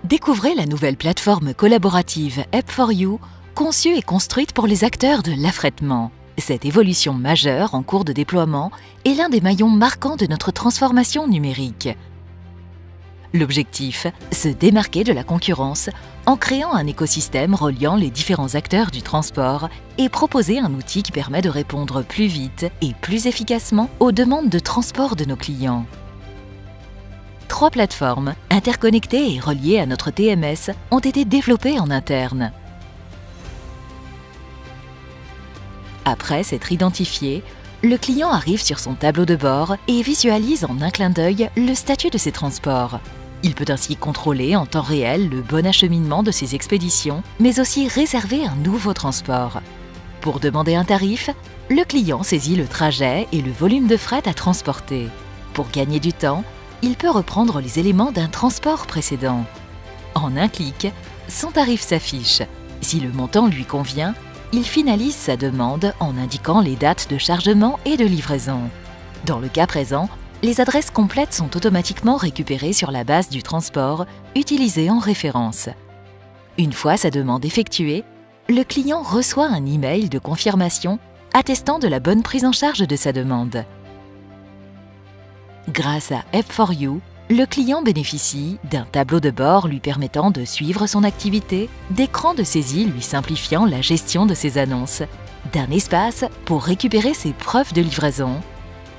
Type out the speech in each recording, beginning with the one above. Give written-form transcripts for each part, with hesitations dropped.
Découvrez la nouvelle plateforme collaborative App4U, conçue et construite pour les acteurs de l'affrètement. Cette évolution majeure en cours de déploiement est l'un des maillons marquants de notre transformation numérique. L'objectif, se démarquer de la concurrence en créant un écosystème reliant les différents acteurs du transport et proposer un outil qui permet de répondre plus vite et plus efficacement aux demandes de transport de nos clients. 3 plateformes, interconnectées et reliées à notre TMS, ont été développées en interne. Après s'être identifié, le client arrive sur son tableau de bord et visualise en un clin d'œil le statut de ses transports. Il peut ainsi contrôler en temps réel le bon acheminement de ses expéditions, mais aussi réserver un nouveau transport. Pour demander un tarif, le client saisit le trajet et le volume de fret à transporter. Pour gagner du temps, il peut reprendre les éléments d'un transport précédent. En un clic, son tarif s'affiche. Si le montant lui convient, il finalise sa demande en indiquant les dates de chargement et de livraison. Dans le cas présent, les adresses complètes sont automatiquement récupérées sur la base du transport utilisé en référence. Une fois sa demande effectuée, le client reçoit un email de confirmation attestant de la bonne prise en charge de sa demande. Grâce à App4U, le client bénéficie d'un tableau de bord lui permettant de suivre son activité, d'écrans de saisie lui simplifiant la gestion de ses annonces, d'un espace pour récupérer ses preuves de livraison,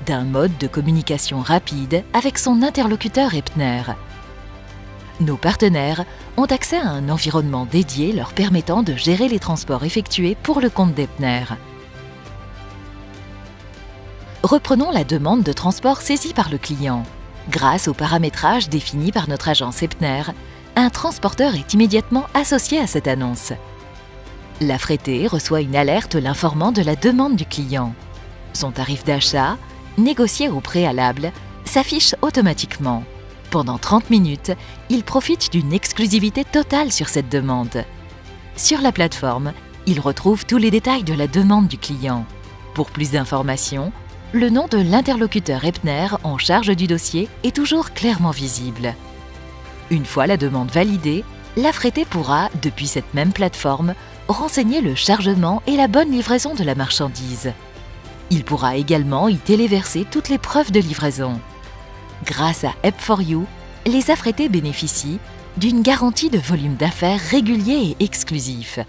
d'un mode de communication rapide avec son interlocuteur Epner. Nos partenaires ont accès à un environnement dédié leur permettant de gérer les transports effectués pour le compte d'Epner. Reprenons la demande de transport saisie par le client. Grâce au paramétrage défini par notre agence Epner, un transporteur est immédiatement associé à cette annonce. L'affrété reçoit une alerte l'informant de la demande du client. Son tarif d'achat, négocié au préalable, s'affiche automatiquement. Pendant 30 minutes, il profite d'une exclusivité totale sur cette demande. Sur la plateforme, il retrouve tous les détails de la demande du client. Pour plus d'informations, le nom de l'interlocuteur Epner en charge du dossier est toujours clairement visible. Une fois la demande validée, l'affrété pourra, depuis cette même plateforme, renseigner le chargement et la bonne livraison de la marchandise. Il pourra également y téléverser toutes les preuves de livraison. Grâce à App4U, les affrétés bénéficient d'une garantie de volume d'affaires régulier et exclusif,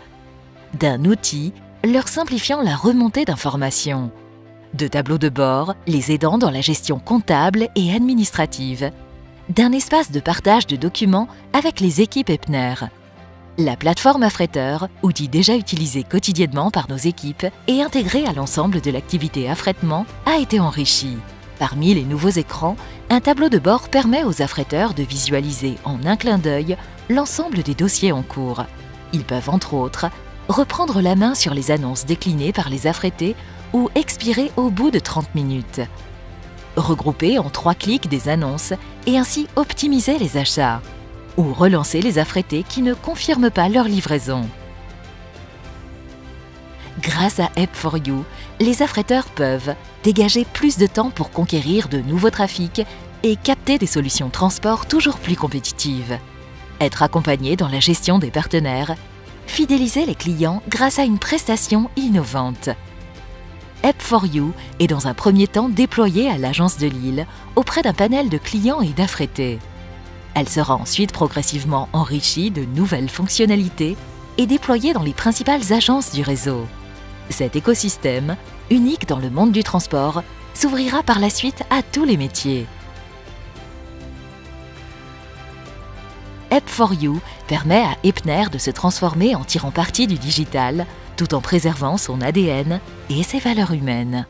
d'un outil leur simplifiant la remontée d'informations, de tableaux de bord les aidant dans la gestion comptable et administrative, d'un espace de partage de documents avec les équipes Epner. La plateforme affréteur, outil déjà utilisé quotidiennement par nos équipes et intégré à l'ensemble de l'activité affrètement, a été enrichie. Parmi les nouveaux écrans, un tableau de bord permet aux affréteurs de visualiser en un clin d'œil l'ensemble des dossiers en cours. Ils peuvent entre autres reprendre la main sur les annonces déclinées par les affrétés ou expirer au bout de 30 minutes. Regrouper en 3 clics des annonces et ainsi optimiser les achats. Ou relancer les affrétés qui ne confirment pas leur livraison. Grâce à App4U, les affréteurs peuvent dégager plus de temps pour conquérir de nouveaux trafics et capter des solutions transport toujours plus compétitives. Être accompagné dans la gestion des partenaires, fidéliser les clients grâce à une prestation innovante. App4U est dans un premier temps déployée à l'agence de Lille auprès d'un panel de clients et d'affrétés. Elle sera ensuite progressivement enrichie de nouvelles fonctionnalités et déployée dans les principales agences du réseau. Cet écosystème, unique dans le monde du transport, s'ouvrira par la suite à tous les métiers. App4U permet à Epner de se transformer en tirant parti du digital, tout en préservant son ADN et ses valeurs humaines.